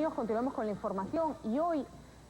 Amigos, continuamos con la información y hoy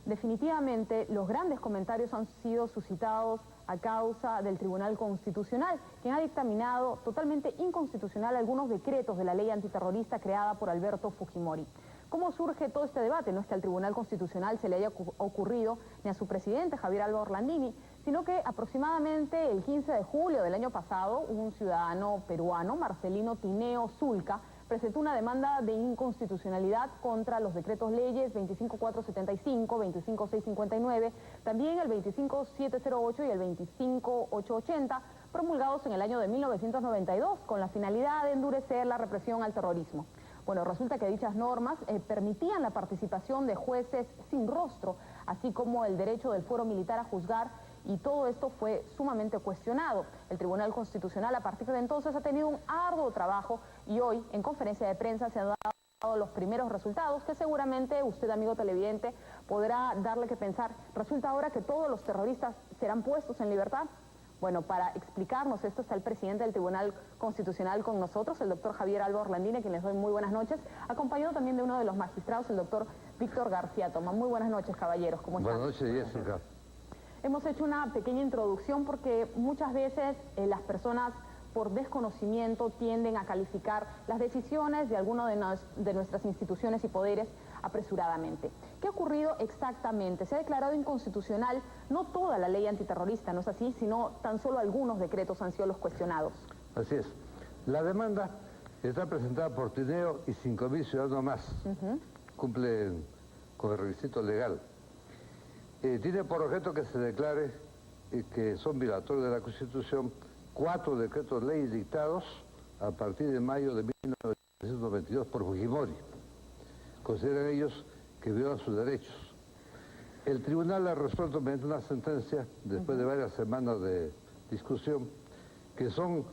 definitivamente los grandes comentarios han sido suscitados a causa del Tribunal Constitucional, quien ha dictaminado totalmente inconstitucional algunos decretos de la ley antiterrorista creada por Alberto Fujimori. ¿Cómo surge todo este debate? No es que al Tribunal Constitucional se le haya ocurrido ni a su presidente, Javier Álvaro Orlandini, sino que aproximadamente el 15 de julio del año pasado, un ciudadano peruano, Marcelino Tineo Zulca, presentó una demanda de inconstitucionalidad contra los decretos leyes 25475, 25659, también el 25708 y el 25880, promulgados en el año de 1992, con la finalidad de endurecer la represión al terrorismo. Bueno, resulta que dichas normas permitían la participación de jueces sin rostro, así como el derecho del fuero militar a juzgar, y todo esto fue sumamente cuestionado. El Tribunal Constitucional a partir de entonces ha tenido un arduo trabajo y hoy en conferencia de prensa se han dado los primeros resultados que seguramente usted, amigo televidente, podrá darle que pensar. Resulta ahora que todos los terroristas serán puestos en libertad. Bueno, para explicarnos esto está el presidente del Tribunal Constitucional con nosotros, el doctor Javier Álvaro Orlandini, a quien les doy muy buenas noches, acompañado también de uno de los magistrados, el doctor Víctor García Toma. Muy buenas noches, caballeros, ¿cómo están? Buenas noches, Jessica. Hemos hecho una pequeña introducción porque muchas veces las personas por desconocimiento tienden a calificar las decisiones de alguna de nuestras instituciones y poderes apresuradamente. ¿Qué ha ocurrido exactamente? Se ha declarado inconstitucional no toda la ley antiterrorista, no es así, sino tan solo algunos decretos han sido los cuestionados. Así es. La demanda está presentada por Tineo y 5.000 ciudadanos más. Cumplen con el requisito legal. Tiene por objeto que se declare que son violatorios de la Constitución 4 decretos leyes dictados a partir de mayo de 1992 por Fujimori. Consideran ellos que violan sus derechos. El tribunal ha resuelto mediante una sentencia, después de varias semanas de discusión, que son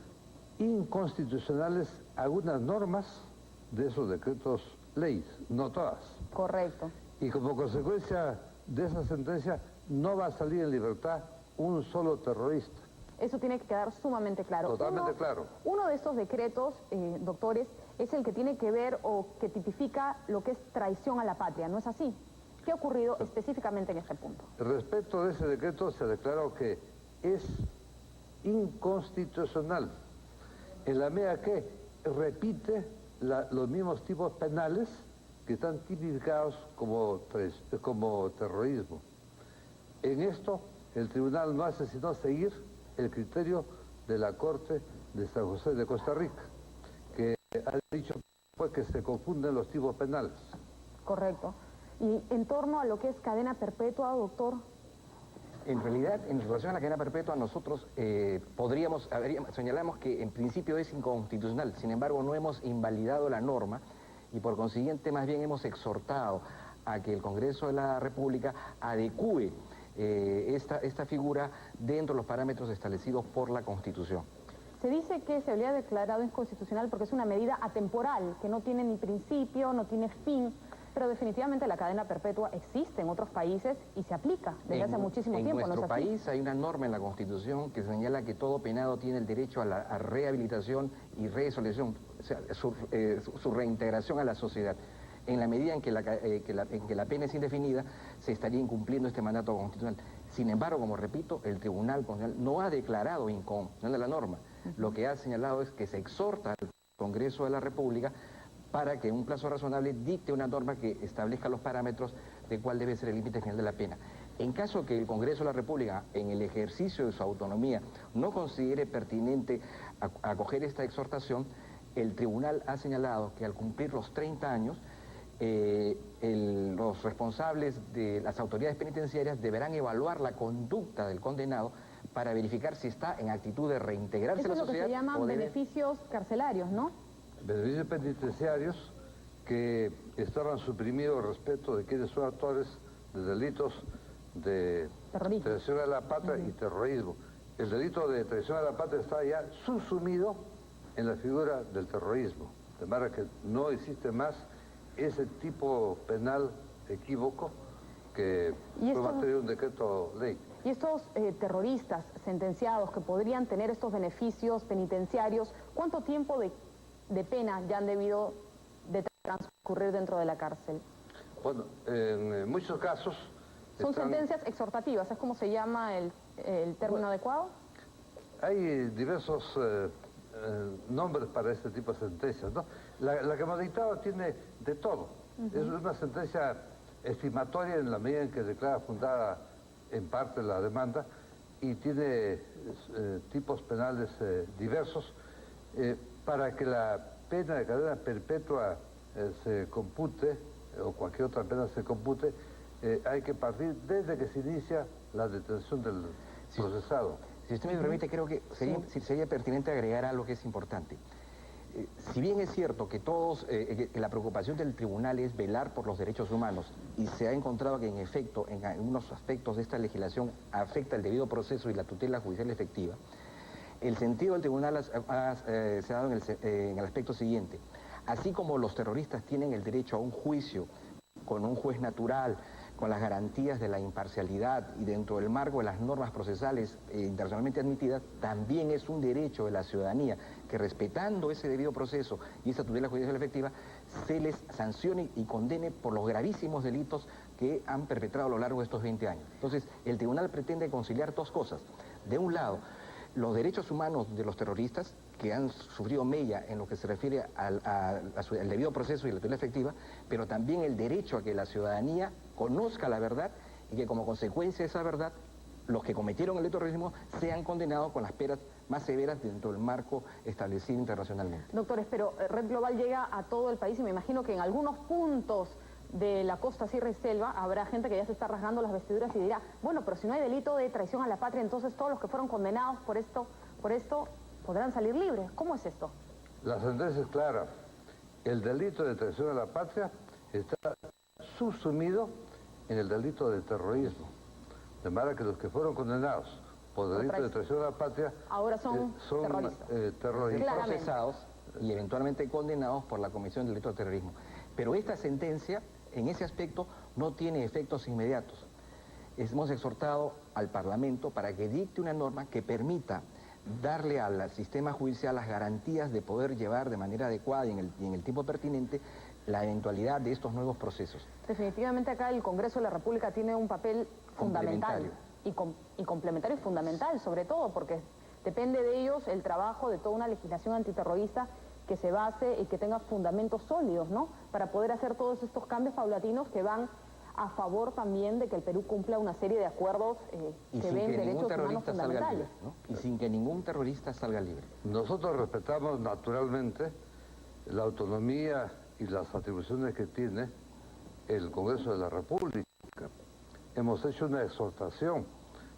inconstitucionales algunas normas de esos decretos leyes, no todas. Correcto. Y como consecuencia de esa sentencia no va a salir en libertad un solo terrorista. Eso tiene que quedar sumamente claro. Totalmente claro. Uno de estos decretos, doctores, es el que tiene que ver o que tipifica lo que es traición a la patria, ¿no es así? ¿Qué ha ocurrido específicamente en este punto? Respecto de ese decreto se declaró que es inconstitucional, en la medida que repite los mismos tipos penales que están tipificados como terrorismo. En esto el tribunal no hace sino seguir el criterio de la Corte de San José de Costa Rica, que ha dicho pues que se confunden los tipos penales. Correcto. Y en torno a lo que es cadena perpetua, doctor. En realidad, en relación a la cadena perpetua, nosotros señalamos que en principio es inconstitucional, sin embargo no hemos invalidado la norma y por consiguiente más bien hemos exhortado a que el Congreso de la República adecúe esta figura dentro de los parámetros establecidos por la Constitución. Se dice que se habría declarado inconstitucional porque es una medida atemporal, que no tiene ni principio, no tiene fin, pero definitivamente la cadena perpetua existe en otros países y se aplica desde hace muchísimo tiempo. En nuestro país hay una norma en la Constitución que señala que todo penado tiene el derecho a la rehabilitación y resolución, o sea, su reintegración a la sociedad. En la medida en que la pena es indefinida, se estaría incumpliendo este mandato constitucional. Sin embargo, como repito, el Tribunal Constitucional no ha declarado inconstitucional la norma. Lo que ha señalado es que se exhorta al Congreso de la República para que en un plazo razonable dicte una norma que establezca los parámetros de cuál debe ser el límite final de la pena. En caso que el Congreso de la República, en el ejercicio de su autonomía, no considere pertinente acoger esta exhortación, el Tribunal ha señalado que al cumplir los 30 años, los responsables de las autoridades penitenciarias deberán evaluar la conducta del condenado para verificar si está en actitud de reintegrarse a la sociedad. Eso es lo que se llaman beneficios carcelarios, ¿no? Beneficios penitenciarios que estaban suprimidos respecto de quienes son autores de delitos de traición a la patria y terrorismo. El delito de traición a la patria está ya subsumido en la figura del terrorismo, de manera que no existe más ese tipo penal equívoco que fue materia de un decreto ley. Y estos terroristas sentenciados que podrían tener estos beneficios penitenciarios, ¿cuánto tiempo de pena ya han debido de transcurrir dentro de la cárcel? Bueno, en muchos casos... Son sentencias exhortativas, ¿es como se llama el término adecuado? Hay diversos nombres para este tipo de sentencias, ¿no? La que hemos dictado tiene de todo. Es una sentencia estimatoria en la medida en que declara fundada en parte la demanda y tiene tipos penales diversos. Para que la pena de cadena perpetua se compute, o cualquier otra pena se compute, hay que partir desde que se inicia la detención del procesado. Si usted me permite, creo que sería pertinente agregar algo que es importante. Si bien es cierto que todos, que la preocupación del tribunal es velar por los derechos humanos, y se ha encontrado que en efecto, en algunos aspectos de esta legislación afecta el debido proceso y la tutela judicial efectiva, el sentido del tribunal se ha dado en el aspecto siguiente. Así como los terroristas tienen el derecho a un juicio con un juez natural, con las garantías de la imparcialidad y dentro del marco de las normas procesales internacionalmente admitidas, también es un derecho de la ciudadanía que, respetando ese debido proceso y esa tutela judicial efectiva, se les sancione y condene por los gravísimos delitos que han perpetrado a lo largo de estos 20 años. Entonces, el tribunal pretende conciliar dos cosas. De un lado, los derechos humanos de los terroristas, que han sufrido mella en lo que se refiere al debido proceso y la tutela efectiva, pero también el derecho a que la ciudadanía conozca la verdad y que como consecuencia de esa verdad, los que cometieron el terrorismo sean condenados con las penas más severas dentro del marco establecido internacionalmente. Doctores, pero Red Global llega a todo el país y me imagino que en algunos puntos de la costa, sierra y selva, habrá gente que ya se está rasgando las vestiduras y dirá, bueno, pero si no hay delito de traición a la patria, entonces todos los que fueron condenados por esto podrán salir libres. ¿Cómo es esto? La sentencia es clara. El delito de traición a la patria está subsumido en el delito de terrorismo. De manera que los que fueron condenados por delito de traición a la patria ahora son terroristas. Procesados y eventualmente condenados por la comisión del delito de terrorismo. Pero esta sentencia, en ese aspecto, no tiene efectos inmediatos. Hemos exhortado al Parlamento para que dicte una norma que permita darle al sistema judicial las garantías de poder llevar de manera adecuada y en el tiempo pertinente la eventualidad de estos nuevos procesos. Definitivamente acá el Congreso de la República tiene un papel fundamental y complementario y fundamental, sobre todo porque depende de ellos el trabajo de toda una legislación antiterrorista que se base y que tenga fundamentos sólidos, ¿no? Para poder hacer todos estos cambios paulatinos que van a favor también de que el Perú cumpla una serie de acuerdos que ven derechos humanos fundamentales. Libre, ¿no? Y sin que ningún terrorista salga libre. Nosotros respetamos naturalmente la autonomía y las atribuciones que tiene el Congreso de la República. Hemos hecho una exhortación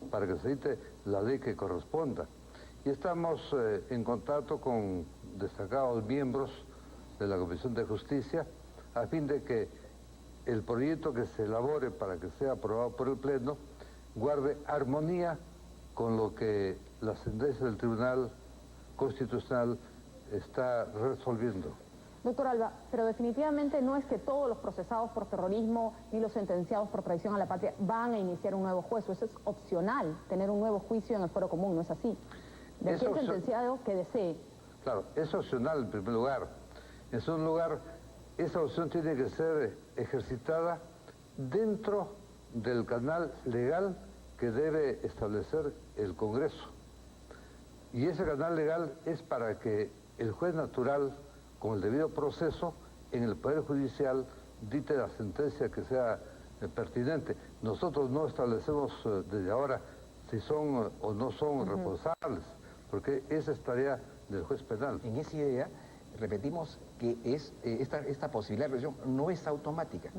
para que se dicte la ley que corresponda. Y estamos en contacto con destacados miembros de la Comisión de Justicia a fin de que el proyecto que se elabore para que sea aprobado por el Pleno guarde armonía con lo que la sentencia del Tribunal Constitucional está resolviendo. Doctor Alba, pero definitivamente no es que todos los procesados por terrorismo ni los sentenciados por traición a la patria van a iniciar un nuevo juicio. Eso es opcional, tener un nuevo juicio en el fuero común, ¿no es así? De aquel sentenciado que desee. Claro, es opcional en primer lugar. En segundo lugar, esa opción tiene que ser ejercitada dentro del canal legal que debe establecer el Congreso. Y ese canal legal es para que el juez natural, con el debido proceso, en el Poder Judicial dicte la sentencia que sea pertinente. Nosotros no establecemos desde ahora si son o no son responsables, porque esa es tarea del juez penal. En esa idea, repetimos que esta posibilidad de revisión no es automática,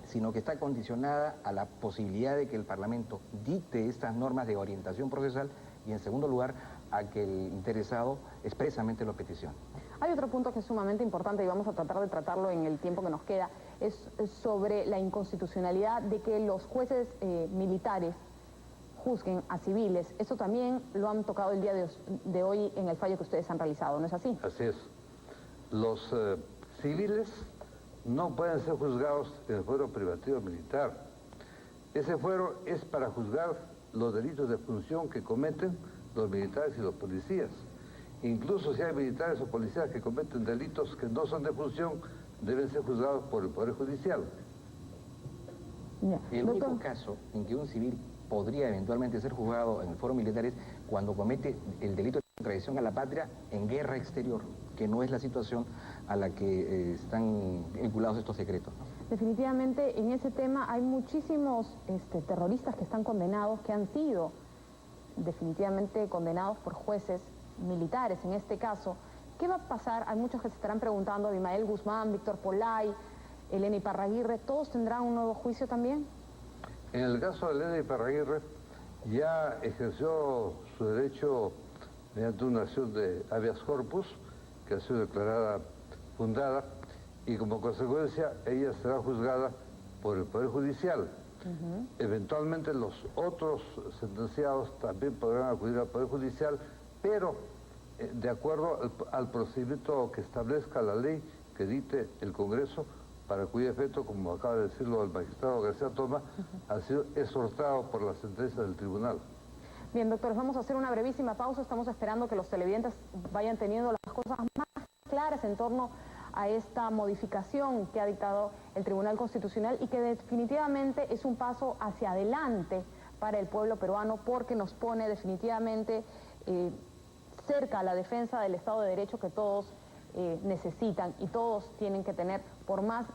sino que está condicionada a la posibilidad de que el Parlamento dicte estas normas de orientación procesal y, en segundo lugar, a que el interesado expresamente lo peticione. Hay otro punto que es sumamente importante y vamos a tratar de tratarlo en el tiempo que nos queda, es sobre la inconstitucionalidad de que los jueces militares juzguen a civiles. Eso también lo han tocado el día de hoy en el fallo que ustedes han realizado, ¿no es así? Así es. Los civiles no pueden ser juzgados en el fuero privativo militar. Ese fuero es para juzgar los delitos de función que cometen los militares y los policías. Incluso si hay militares o policías que cometen delitos que no son de función, deben ser juzgados por el Poder Judicial. Ya. El Doctor, único caso en que un civil podría eventualmente ser juzgado en el foro militar es cuando comete el delito de traición a la patria en guerra exterior, que no es la situación a la que están vinculados estos decretos, ¿no? definitivamente en ese tema hay muchísimos terroristas que están condenados, que han sido definitivamente condenados por jueces militares en este caso. ¿Qué va a pasar? Hay muchos que se estarán preguntando, Abimael Guzmán, Víctor Polay, Elena Iparraguirre, ¿todos tendrán un nuevo juicio también? En el caso de Elena Iparraguirre, ya ejerció su derecho mediante una acción de habeas corpus, que ha sido declarada fundada, y como consecuencia ella será juzgada por el Poder Judicial. Eventualmente los otros sentenciados también podrán acudir al Poder Judicial, pero de acuerdo al procedimiento que establezca la ley que dicte el Congreso, para cuyo efecto, como acaba de decirlo el magistrado García Toma, ha sido exhortado por la sentencia del tribunal. Bien, doctores, vamos a hacer una brevísima pausa. Estamos esperando que los televidentes vayan teniendo las cosas más claras en torno a esta modificación que ha dictado el Tribunal Constitucional y que definitivamente es un paso hacia adelante para el pueblo peruano, porque nos pone definitivamente cerca a la defensa del Estado de Derecho que todos necesitan y todos tienen que tener, por más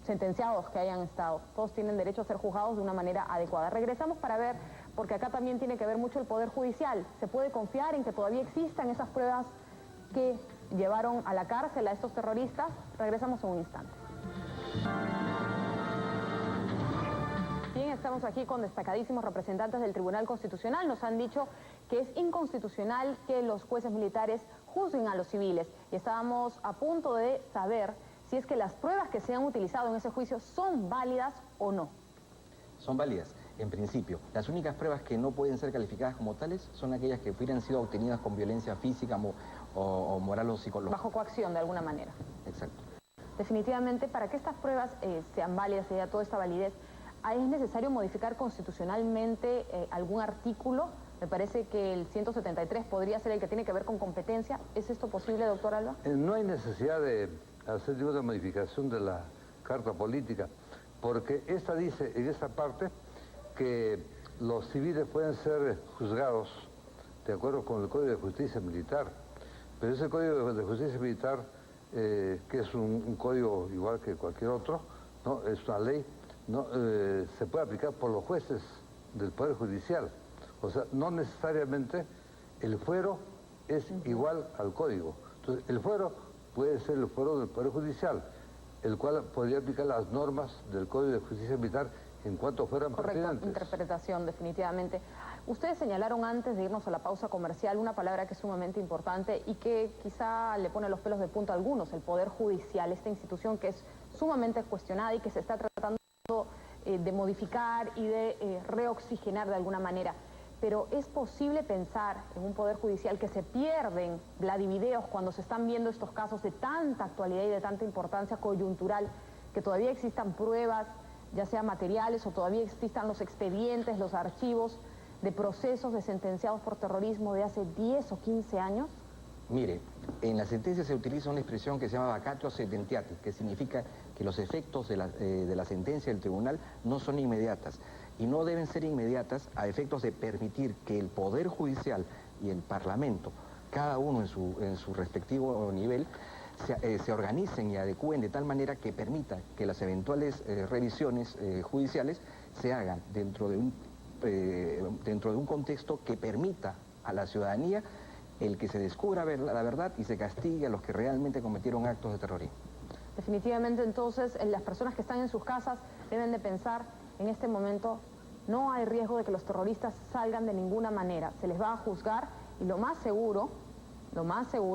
sentenciados que hayan estado, todos tienen derecho a ser juzgados de una manera adecuada. Regresamos para ver, porque acá también tiene que ver mucho el Poder Judicial. ¿Se puede confiar en que todavía existan esas pruebas que llevaron a la cárcel a estos terroristas? Regresamos en un instante. Bien, estamos aquí con destacadísimos representantes del Tribunal Constitucional. Nos han dicho que es inconstitucional que los jueces militares juzguen a los civiles. Y estábamos a punto de saber si es que las pruebas que se han utilizado en ese juicio son válidas o no. Son válidas, en principio. Las únicas pruebas que no pueden ser calificadas como tales son aquellas que hubieran sido obtenidas con violencia física o moral o psicológica. Bajo coacción, de alguna manera. Exacto. Definitivamente, para que estas pruebas sean válidas, se haya toda esta validez, ¿es necesario modificar constitucionalmente algún artículo? Me parece que el 173 podría ser el que tiene que ver con competencia. ¿Es esto posible, doctor Alba? No hay necesidad de hacer ninguna modificación de la Carta Política, porque esta dice en esta parte que los civiles pueden ser juzgados de acuerdo con el Código de Justicia Militar, pero ese Código de Justicia Militar, que es un código igual que cualquier otro, ¿no? Es una ley, ¿no? Se puede aplicar por los jueces del Poder Judicial. O sea, no necesariamente el fuero es igual al código. Entonces, el fuero puede ser el fuero del Poder Judicial, el cual podría aplicar las normas del Código de Justicia Militar en cuanto fueran pertinentes. Correcta interpretación, definitivamente. Ustedes señalaron antes de irnos a la pausa comercial una palabra que es sumamente importante y que quizá le pone los pelos de punta a algunos, el Poder Judicial, esta institución que es sumamente cuestionada y que se está tratando de modificar y de reoxigenar de alguna manera. Pero ¿es posible pensar en un Poder Judicial que se pierden Vladivideos cuando se están viendo estos casos de tanta actualidad y de tanta importancia coyuntural, que todavía existan pruebas, ya sea materiales o todavía existan los expedientes, los archivos de procesos de sentenciados por terrorismo de hace 10 o 15 años? Mire, en la sentencia se utiliza una expresión que se llama vacatio sedentiati, que significa que los efectos de la sentencia del tribunal no son inmediatas y no deben ser inmediatas a efectos de permitir que el Poder Judicial y el Parlamento, cada uno en su respectivo nivel, se organicen y adecúen de tal manera que permita que las eventuales revisiones judiciales se hagan dentro de un contexto que permita a la ciudadanía el que se descubra la verdad y se castigue a los que realmente cometieron actos de terrorismo. Definitivamente, entonces, las personas que están en sus casas deben de pensar, en este momento no hay riesgo de que los terroristas salgan de ninguna manera. Se les va a juzgar y lo más seguro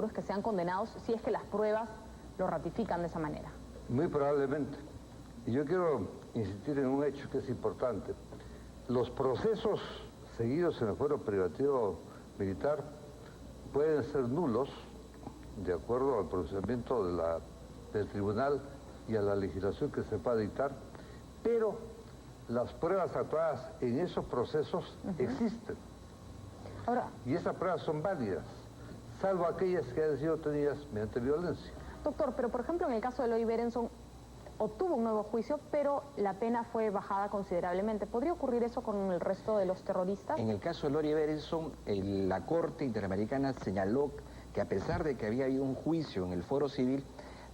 es que sean condenados si es que las pruebas lo ratifican de esa manera. Muy probablemente. Y yo quiero insistir en un hecho que es importante. Los procesos seguidos en el fuero privativo militar pueden ser nulos, de acuerdo al procedimiento del tribunal y a la legislación que se pueda dictar, pero las pruebas actuadas en esos procesos existen. Ahora, y esas pruebas son válidas, salvo aquellas que han sido obtenidas mediante violencia. doctor, pero por ejemplo en el caso de Eloy Berenson, obtuvo un nuevo juicio, pero la pena fue bajada considerablemente. ¿Podría ocurrir eso con el resto de los terroristas? En el caso de Lori Berenson, la Corte Interamericana señaló que a pesar de que había habido un juicio en el foro civil,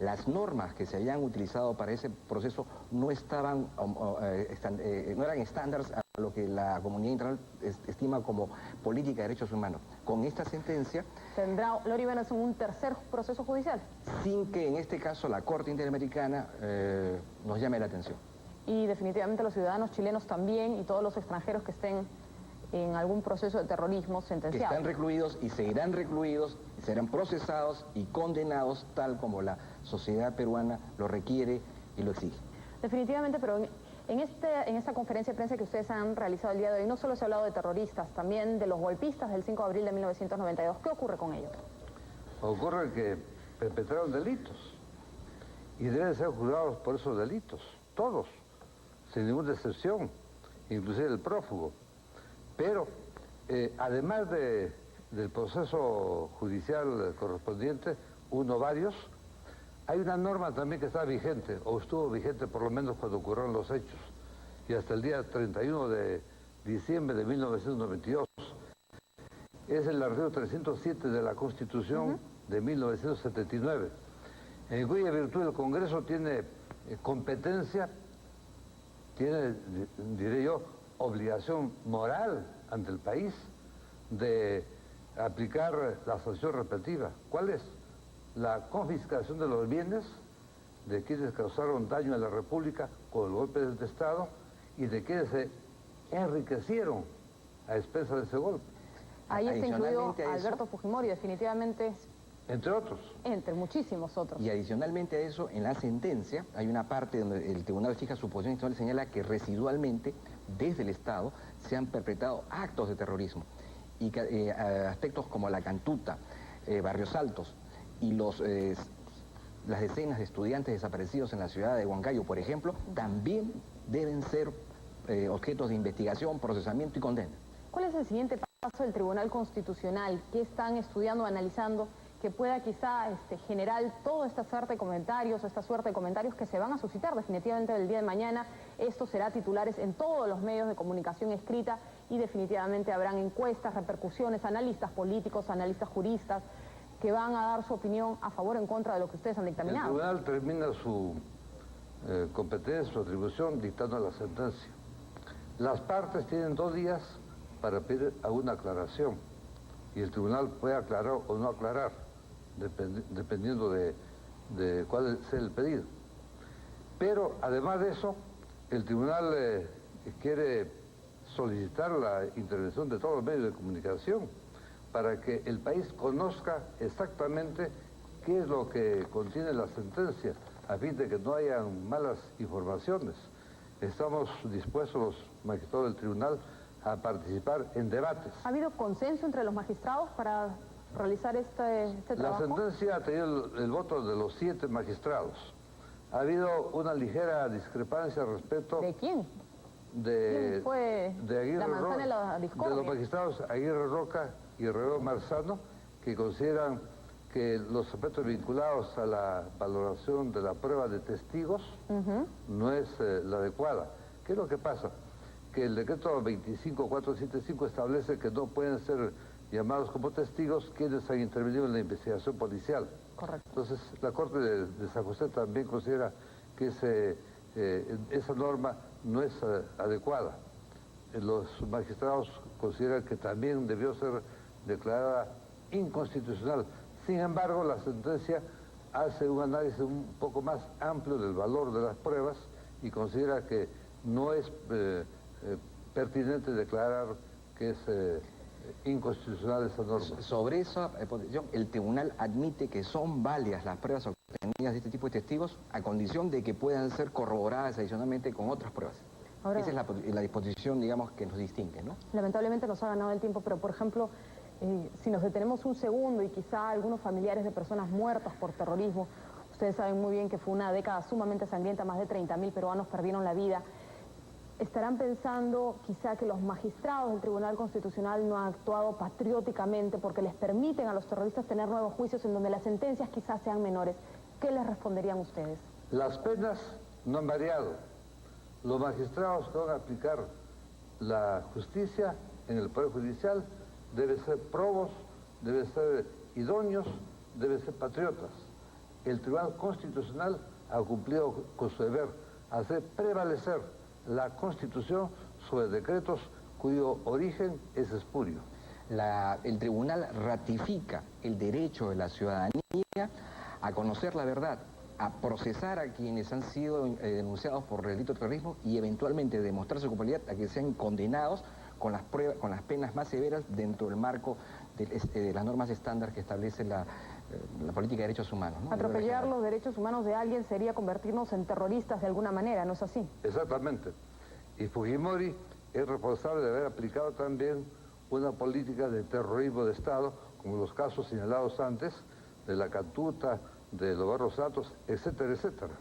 las normas que se habían utilizado para ese proceso no estaban, no eran estándares a lo que la comunidad internacional estima como política de derechos humanos. Con esta sentencia... ¿Tendrá Lori Berenson un tercer proceso judicial? Sin que en este caso la Corte Interamericana nos llame la atención. Y definitivamente los ciudadanos chilenos también y todos los extranjeros que estén en algún proceso de terrorismo sentenciados. Que están recluidos y seguirán recluidos, serán procesados y condenados tal como la sociedad peruana lo requiere y lo exige. Definitivamente, pero en esta conferencia de prensa que ustedes han realizado el día de hoy, no solo se ha hablado de terroristas, también de los golpistas del 5 de abril de 1992. ¿Qué ocurre con ellos? Ocurre que perpetraron delitos y deben ser juzgados por esos delitos, todos, sin ninguna excepción, inclusive el prófugo. Pero, además del proceso judicial correspondiente, varios, hay una norma también que está vigente, o estuvo vigente por lo menos cuando ocurrieron los hechos, y hasta el día 31 de diciembre de 1992. Es el artículo 307 de la Constitución de 1979, en cuya virtud el Congreso tiene competencia, tiene, diré yo, obligación moral ante el país de aplicar la sanción repetitiva. ¿Cuál es? La confiscación de los bienes de quienes causaron daño a la República con el golpe de Estado y de quienes se enriquecieron a expensas de ese golpe. Ahí está incluido Alberto Fujimori, definitivamente. Entre otros. Entre muchísimos otros. Y adicionalmente a eso, en la sentencia, hay una parte donde el tribunal fija su posición y señala que residualmente, desde el Estado, se han perpetrado actos de terrorismo. Y que, aspectos como la Cantuta, Barrios Altos y las decenas de estudiantes desaparecidos en la ciudad de Huancayo, por ejemplo, también deben ser objetos de investigación, procesamiento y condena. ¿Cuál es el siguiente paso del Tribunal Constitucional? ¿Qué están estudiando, analizando, que pueda quizá generar toda esta suerte de comentarios, que se van a suscitar definitivamente el día de mañana? Esto será titulares en todos los medios de comunicación escrita y definitivamente habrán encuestas, repercusiones, analistas políticos, analistas juristas, que van a dar su opinión a favor o en contra de lo que ustedes han dictaminado. El tribunal termina su competencia, su atribución, dictando la sentencia. Las partes tienen 2 días para pedir alguna aclaración y el tribunal puede aclarar o no aclarar, dependiendo de cuál sea el pedido. Pero además de eso, el tribunal quiere solicitar la intervención de todos los medios de comunicación para que el país conozca exactamente qué es lo que contiene la sentencia, a fin de que no haya malas informaciones. Estamos dispuestos, los magistrados del tribunal, a participar en debates. ¿Ha habido consenso entre los magistrados para realizar este trabajo? La sentencia ha tenido el voto de los 7 magistrados. Ha habido una ligera discrepancia respecto... ¿De quién? ¿Quién fue la manzana de la discordia? De los magistrados Aguirre Roca y Herrero Marzano, que consideran que los aspectos vinculados a la valoración de la prueba de testigos no es la adecuada. ¿Qué es lo que pasa? Que el decreto 25475 establece que no pueden ser llamados como testigos quienes han intervenido en la investigación policial. Correcto. Entonces, la Corte de San José también considera que esa norma no es adecuada. Los magistrados consideran que también debió ser declarada inconstitucional. Sin embargo, la sentencia hace un análisis un poco más amplio del valor de las pruebas y considera que no es pertinente declarar que es inconstitucional esa norma. Sobre esa posición, el tribunal admite que son válidas las pruebas obtenidas de este tipo de testigos a condición de que puedan ser corroboradas adicionalmente con otras pruebas. Ahora, esa es la disposición, digamos, que nos distingue, ¿no? Lamentablemente nos ha ganado el tiempo, pero por ejemplo, si nos detenemos un segundo y quizá algunos familiares de personas muertas por terrorismo, ustedes saben muy bien que fue una década sumamente sangrienta, más de 30.000 peruanos perdieron la vida. ¿Estarán pensando quizá que los magistrados del Tribunal Constitucional no han actuado patrióticamente porque les permiten a los terroristas tener nuevos juicios en donde las sentencias quizás sean menores? ¿Qué les responderían ustedes? Las penas no han variado. Los magistrados que van a aplicar la justicia en el Poder Judicial deben ser probos, deben ser idóneos, deben ser patriotas. El Tribunal Constitucional ha cumplido con su deber, hacer prevalecer la Constitución sobre decretos cuyo origen es espurio. El tribunal ratifica el derecho de la ciudadanía a conocer la verdad, a procesar a quienes han sido denunciados por delito de terrorismo y eventualmente demostrar su culpabilidad a que sean condenados con las penas más severas dentro del marco de las normas estándar que establece la política de derechos humanos, ¿no? Atropellar los derechos humanos de alguien sería convertirnos en terroristas de alguna manera, ¿no es así? Exactamente. Y Fujimori es responsable de haber aplicado también una política de terrorismo de Estado, como los casos señalados antes, de la Cantuta, de los Barros Altos, etcétera, etcétera.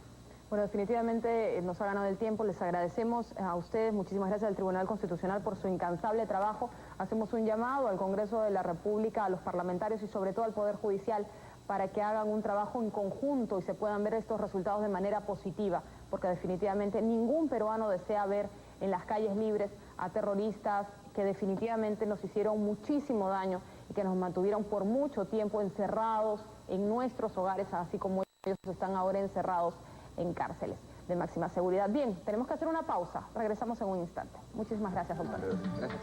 Bueno, definitivamente nos ha ganado el tiempo. Les agradecemos a ustedes, muchísimas gracias al Tribunal Constitucional por su incansable trabajo. Hacemos un llamado al Congreso de la República, a los parlamentarios y sobre todo al Poder Judicial para que hagan un trabajo en conjunto y se puedan ver estos resultados de manera positiva, porque definitivamente ningún peruano desea ver en las calles libres a terroristas que definitivamente nos hicieron muchísimo daño y que nos mantuvieron por mucho tiempo encerrados en nuestros hogares, así como ellos están ahora encerrados en cárceles de máxima seguridad. Bien, tenemos que hacer una pausa. Regresamos en un instante. Muchísimas gracias, doctor. Gracias.